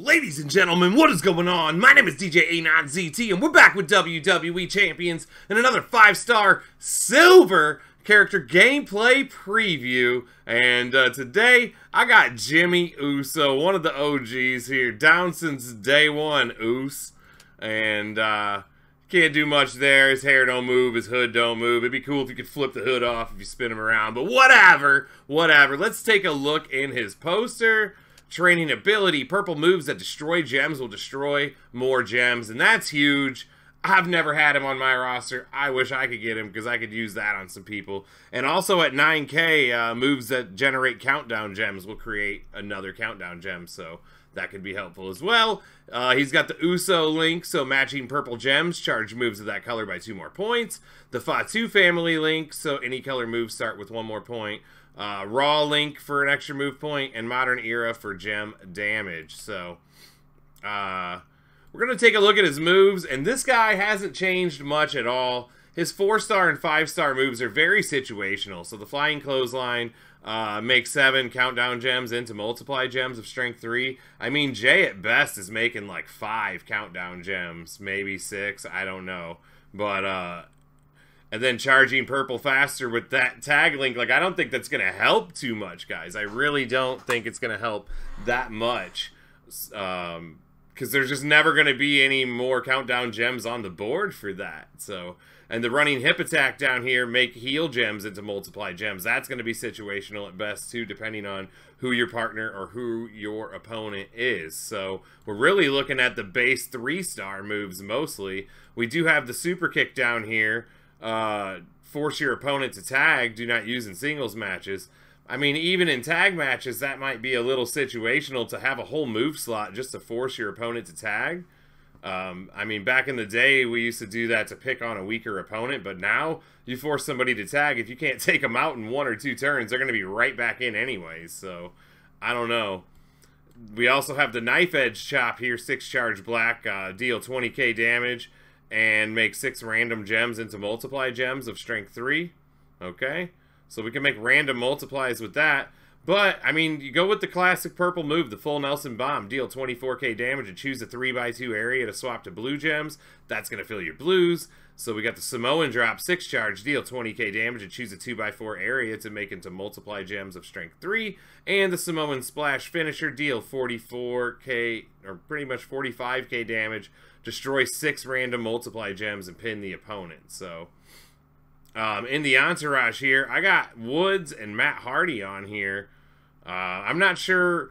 Ladies and gentlemen, what is going on? My name is DJ djanonzt, and we're back with WWE Champions and another 5-star silver character gameplay preview. And today, I got Jimmy Uso, one of the OGs here, down since day one, Us. And can't do much there. His hair don't move, his hood don't move. It'd be cool if you could flip the hood off if you spin him around, but whatever. Let's take a look in his poster. Training ability, purple moves that destroy gems will destroy more gems, and that's huge. I've never had him on my roster. I wish I could get him because I could use that on some people. And also at 9K, moves that generate countdown gems will create another countdown gem, so that could be helpful as well. He's got the Uso link, so matching purple gems charge moves of that color by 2 more points. The Fatu family link, so any color moves start with 1 more point. Raw link for an extra move point, and modern era for gem damage. So we're gonna take a look at his moves, and this guy hasn't changed much at all. His 4-star and 5-star moves are very situational. So the flying clothesline makes 7 countdown gems into multiply gems of strength 3. I mean, Jay at best is making like 5 countdown gems, maybe 6, I don't know. But and then charging purple faster with that tag link, like, I don't think that's going to help too much, guys. I really don't think it's going to help that much. Because there's just never going to be any more countdown gems on the board for that. So, and the running hip attack down here make heal gems into multiply gems. That's going to be situational at best, too, depending on who your partner or who your opponent is. So, we're really looking at the base 3-star moves mostly. We do have the super kick down here. Force your opponent to tag, do not use in singles matches. I mean, even in tag matches, that might be a little situational to have a whole move slot just to force your opponent to tag. I mean, back in the day, we used to do that to pick on a weaker opponent, but now you force somebody to tag. If you can't take them out in 1 or 2 turns, they're going to be right back in anyways, so I don't know. We also have the knife edge chop here, 6 charge black, deal 20k damage. And make 6 random gems into multiply gems of strength 3. Okay, so we can make random multiplies with that. But, I mean, you go with the classic purple move, the full Nelson bomb. Deal 24k damage and choose a 3x2 area to swap to blue gems. That's going to fill your blues. So we got the Samoan drop, 6 charge, deal 20k damage and choose a 2x4 area to make into multiply gems of strength 3. And the Samoan splash finisher, deal 44k, or pretty much 45k damage. Destroy 6 random multiply gems and pin the opponent. So, in the entourage here, I got Woods and Matt Hardy on here. I'm not sure.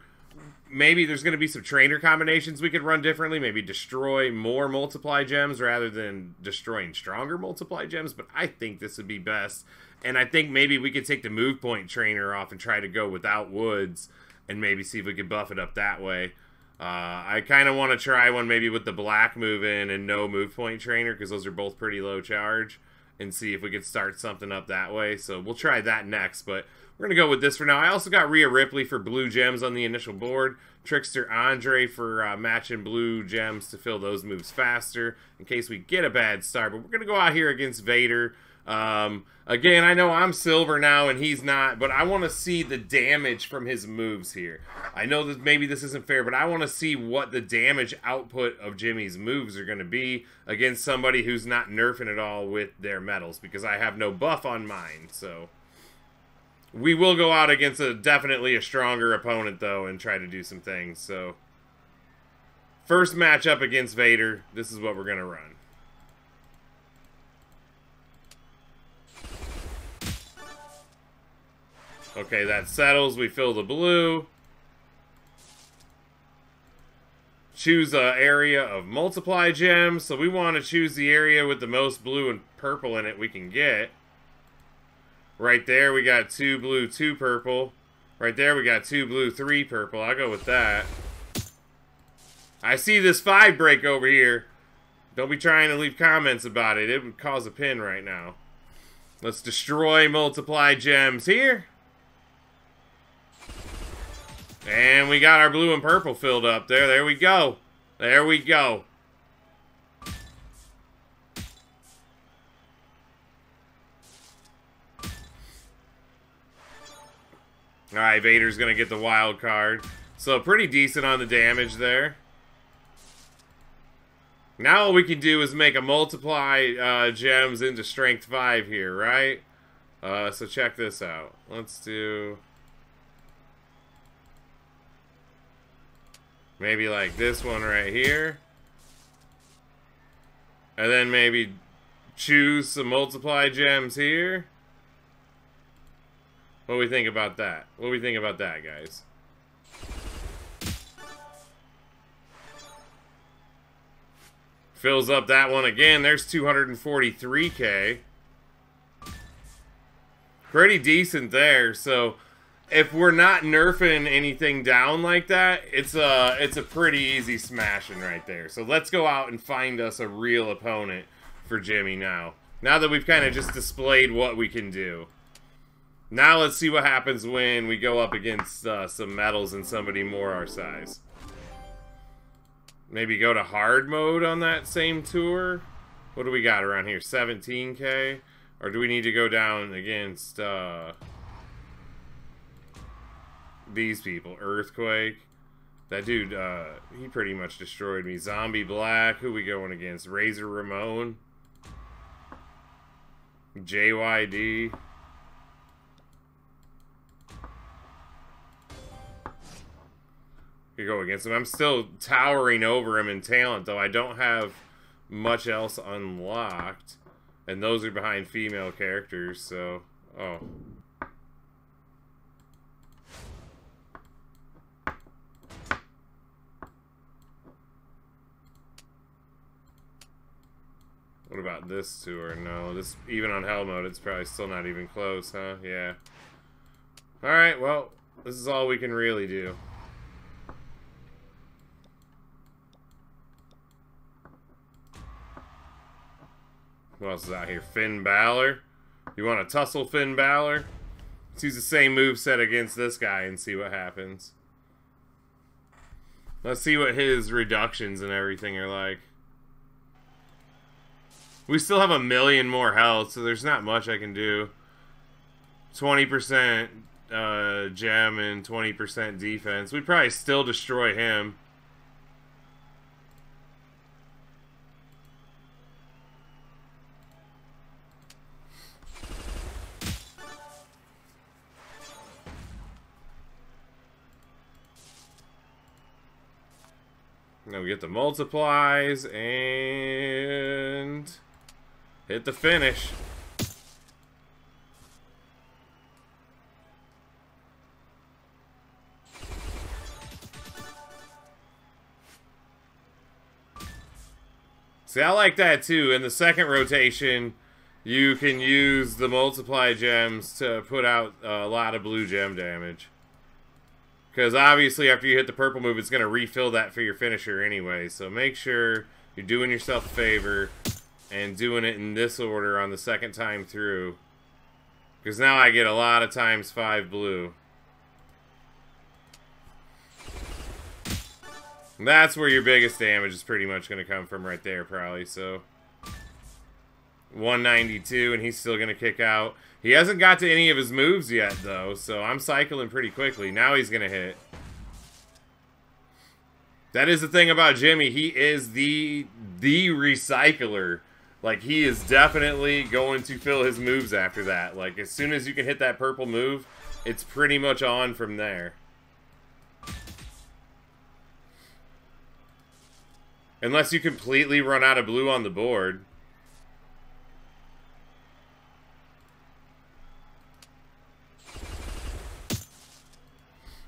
Maybe there's going to be some trainer combinations we could run differently. Maybe destroy more multiply gems rather than destroying stronger multiply gems. But I think this would be best. And I think maybe we could take the move point trainer off and try to go without Woods. And maybe see if we could buff it up that way. I kind of want to try one maybe with the black move in and no move point trainer, because those are both pretty low charge, and see if we could start something up that way. So we'll try that next, but we're going to go with this for now. I also got Rhea Ripley for blue gems on the initial board, Trickster Andre for matching blue gems to fill those moves faster in case we get a bad start. But we're going to go out here against Vader. Again, I know I'm silver now and he's not, but I want to see the damage from his moves here. I know that maybe this isn't fair, but I want to see what the damage output of Jimmy's moves are going to be against somebody who's not nerfing at all with their medals, because I have no buff on mine. So we will go out against definitely a stronger opponent though and try to do some things. So first matchup against Vader, this is what we're going to run. Okay, that settles. We fill the blue. Choose an area of multiply gems. So we want to choose the area with the most blue and purple in it we can get. Right there, we got 2 blue, 2 purple. Right there, we got 2 blue, 3 purple. I'll go with that. I see this 5 break over here. Don't be trying to leave comments about it. It would cause a pin right now. Let's destroy multiply gems here. And we got our blue and purple filled up there. There we go. There we go. Alright, Vader's going to get the wild card. So pretty decent on the damage there. Now all we can do is make a multiply gems into strength 5 here, right? So check this out. Let's do... maybe like this one right here. And then maybe choose some multiply gems here. What do we think about that? What do we think about that, guys? Fills up that one again. There's 243k. Pretty decent there. So if we're not nerfing anything down like that, it's a pretty easy smashing right there. So let's go out and find us a real opponent for Jimmy now. Now that we've kind of just displayed what we can do. Now let's see what happens when we go up against some metals and somebody more our size. Maybe go to hard mode on that same tour. What do we got around here? 17k? Or do we need to go down against these people? Earthquake. That dude, he pretty much destroyed me. Zombie Black. Who we going against? Razor Ramon. JYD. You go against him. I'm still towering over him in talent, though. I don't have much else unlocked. And those are behind female characters, so... oh. What about this tour? No, this... even on hell mode, it's probably still not even close, huh? Yeah. Alright, well, this is all we can really do. What else is out here? Finn Balor. You want to tussle Finn Balor? Let's use the same moveset against this guy and see what happens. Let's see what his reductions and everything are like. We still have 1,000,000 more health, so there's not much I can do. 20% gem and 20% defense. We'd probably still destroy him. Now we get the multiplies and hit the finish. See, I like that too. In the second rotation, you can use the multiply gems to put out a lot of blue gem damage. Because obviously after you hit the purple move, it's going to refill that for your finisher anyway. So make sure you're doing yourself a favor and doing it in this order on the second time through. Because now I get a lot of times 5 blue. And that's where your biggest damage is pretty much going to come from right there probably. So 192 and he's still going to kick out. He hasn't got to any of his moves yet, though, so I'm cycling pretty quickly. Now he's going to hit. That is the thing about Jimmy. He is the recycler. Like, he is definitely going to fill his moves after that. Like, as soon as you can hit that purple move, it's pretty much on from there. Unless you completely run out of blue on the board.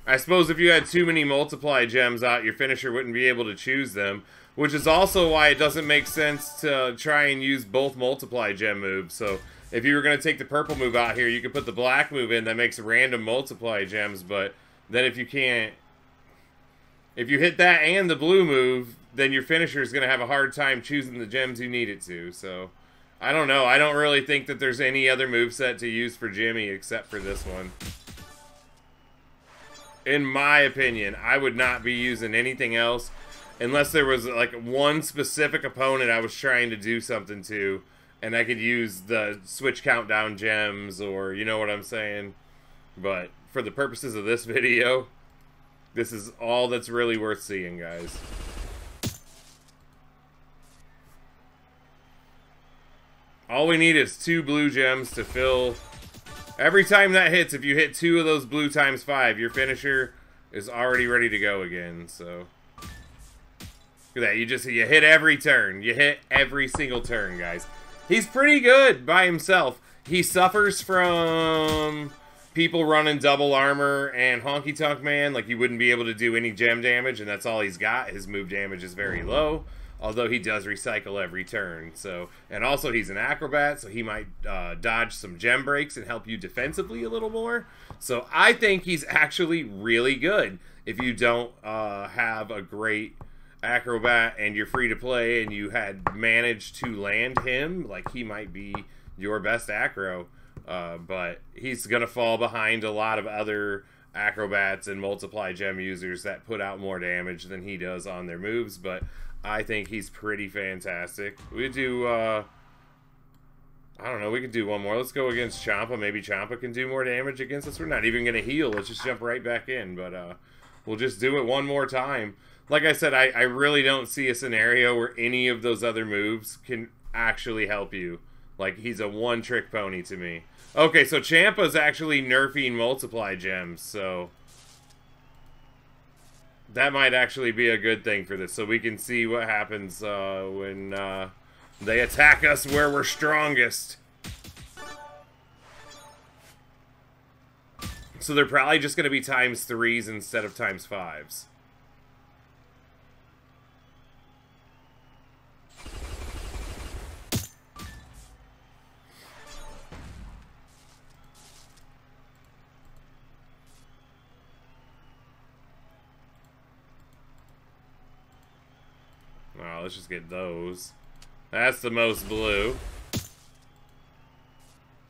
I suppose if you had too many multiply gems out, your finisher wouldn't be able to choose them. Which is also why it doesn't make sense to try and use both multiply gem moves. So if you were going to take the purple move out here, you could put the black move in that makes random multiply gems. But then if you can't... if you hit that and the blue move, then your finisher is going to have a hard time choosing the gems you need it to. So I don't know. I don't really think that there's any other moveset to use for Jimmy except for this one. In my opinion, I would not be using anything else unless there was like one specific opponent I was trying to do something to and I could use the switch countdown gems or you know what I'm saying. But for the purposes of this video, this is all that's really worth seeing, guys. All we need is 2 blue gems to fill. Every time that hits, if you hit 2 of those blue times 5, your finisher is already ready to go again. So look at that. You hit every turn. You hit every single turn, guys. He's pretty good by himself. He suffers from people running double armor and Honky Tonk Man. Like, you wouldn't be able to do any gem damage, and that's all he's got. His move damage is very low, although he does recycle every turn. So, and also he's an acrobat, so he might dodge some gem breaks and help you defensively a little more. So I think he's actually really good. If you don't have a great acrobat and you're free to play and you had managed to land him, like, he might be your best acro. But he's gonna fall behind a lot of other acrobats and multiply gem users that put out more damage than he does on their moves. But I think he's pretty fantastic. We do I don't know, we could do one more. Let's go against Ciampa. Maybe Ciampa can do more damage against us. We're not even gonna heal. Let's just jump right back in. But we'll just do it one more time. Like I said, I really don't see a scenario where any of those other moves can actually help you. Like, he's a one-trick pony to me. Okay, so Ciampa's actually nerfing multiply gems, so that might actually be a good thing for this. So we can see what happens when they attack us where we're strongest. So they're probably just going to be ×3s instead of ×5s. Oh, let's just get those. That's the most blue.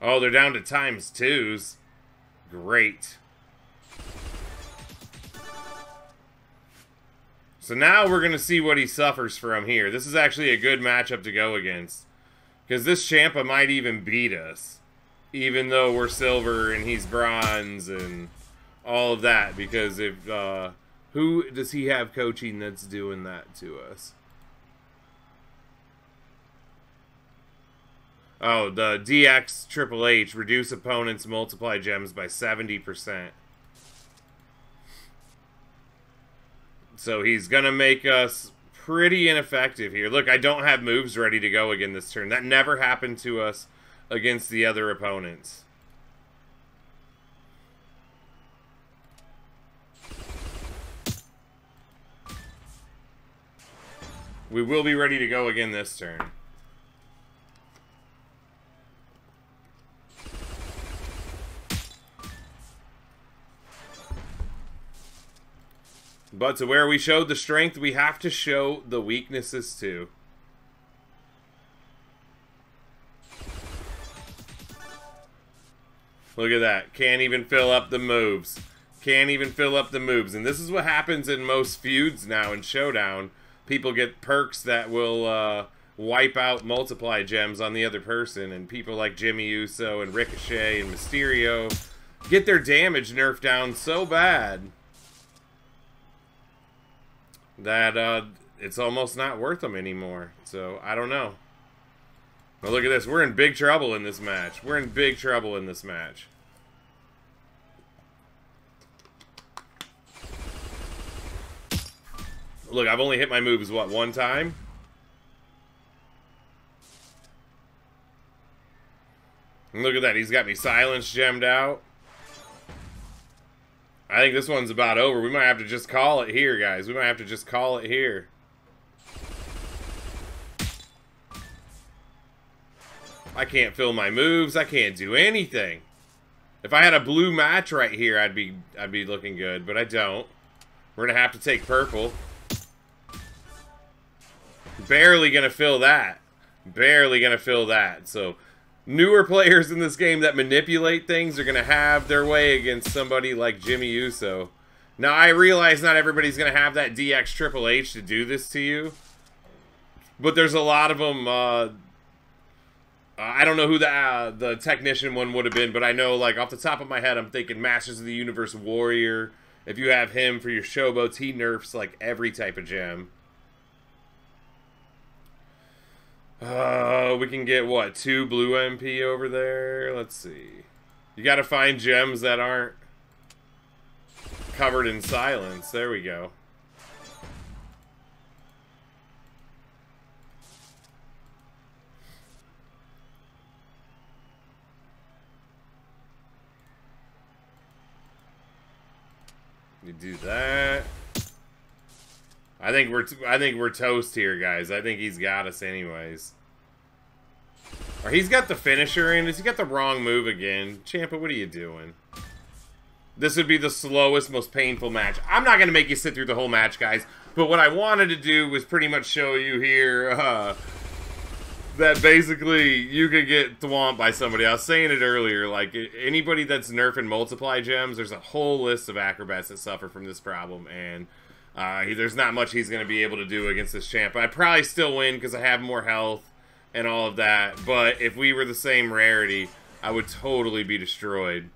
Oh, they're down to ×2s. Great. So now we're going to see what he suffers from here. This is actually a good matchup to go against, because this Ciampa might even beat us, even though we're silver and he's bronze and all of that. Because if who does he have coaching that's doing that to us? Oh, the DX Triple H, reduce opponents' multiply gems by 70%. So he's going to make us pretty ineffective here. Look, I don't have moves ready to go again this turn. That never happened to us against the other opponents. We will be ready to go again this turn. But to where we showed the strength, we have to show the weaknesses too. Look at that. Can't even fill up the moves. Can't even fill up the moves. And this is what happens in most feuds now in Showdown. People get perks that will wipe out multiply gems on the other person. And people like Jimmy Uso and Ricochet and Mysterio get their damage nerfed down so bad that it's almost not worth them anymore. So, I don't know. But look at this. We're in big trouble in this match. We're in big trouble in this match. Look, I've only hit my moves, what, one time? And look at that. He's got me silence gemmed out. I think this one's about over. We might have to just call it here, guys. We might have to just call it here. I can't fill my moves. I can't do anything. If I had a blue match right here, I'd be looking good, but I don't. We're gonna have to take purple. Barely gonna fill that. Barely gonna fill that. So newer players in this game that manipulate things are going to have their way against somebody like Jimmy Uso. Now, I realize not everybody's going to have that DX Triple H to do this to you. But there's a lot of them. I don't know who the technician one would have been, but I know, like, off the top of my head, I'm thinking Masters of the Universe Warrior. If you have him for your showboats, he nerfs, like, every type of gem. We can get, what, 2 blue MP over there? Let's see. You gotta find gems that aren't covered in silence. There we go. You do that. I think we're toast here, guys. I think he's got us anyways. Or he's got the finisher in. Has he got the wrong move again? Ciampa, what are you doing? This would be the slowest, most painful match. I'm not going to make you sit through the whole match, guys. But what I wanted to do was pretty much show you here that basically you could get thwomped by somebody. I was saying it earlier. Like, anybody that's nerfing multiply gems, there's a whole list of acrobats that suffer from this problem. And there's not much he's going to be able to do against this champ. I'd probably still win because I have more health and all of that. But if we were the same rarity, I would totally be destroyed.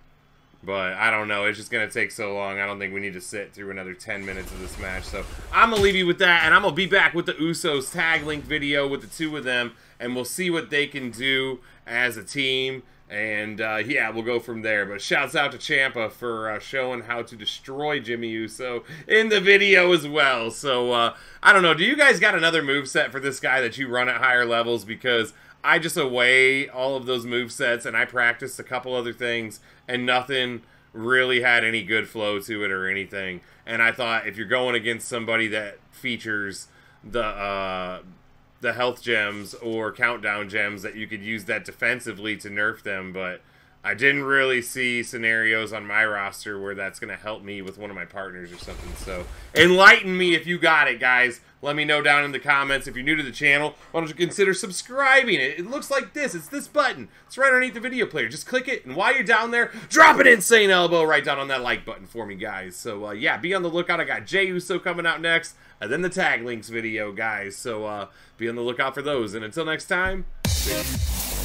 But I don't know. It's just going to take so long. I don't think we need to sit through another 10 minutes of this match. So I'm going to leave you with that. And I'm going to be back with the Usos tag link video with the 2 of them. And we'll see what they can do as a team. And, yeah, we'll go from there. But shouts out to Ciampa for showing how to destroy Jimmy Uso in the video as well. So, I don't know. Do you guys got another moveset for this guy that you run at higher levels? Because I just away all of those movesets, and I practiced a couple other things, and nothing really had any good flow to it or anything. And I thought if you're going against somebody that features the health gems or countdown gems, that you could use that defensively to nerf them, but I didn't really see scenarios on my roster where that's going to help me with one of my partners or something. So enlighten me if you got it, guys. Let me know down in the comments. If you're new to the channel, why don't you consider subscribing? It looks like this. It's this button. It's right underneath the video player. Just click it, and while you're down there, drop an insane elbow right down on that like button for me, guys. So, yeah, be on the lookout. I got Jey Uso coming out next, and then the tag links video, guys. So, be on the lookout for those. And until next time, peace.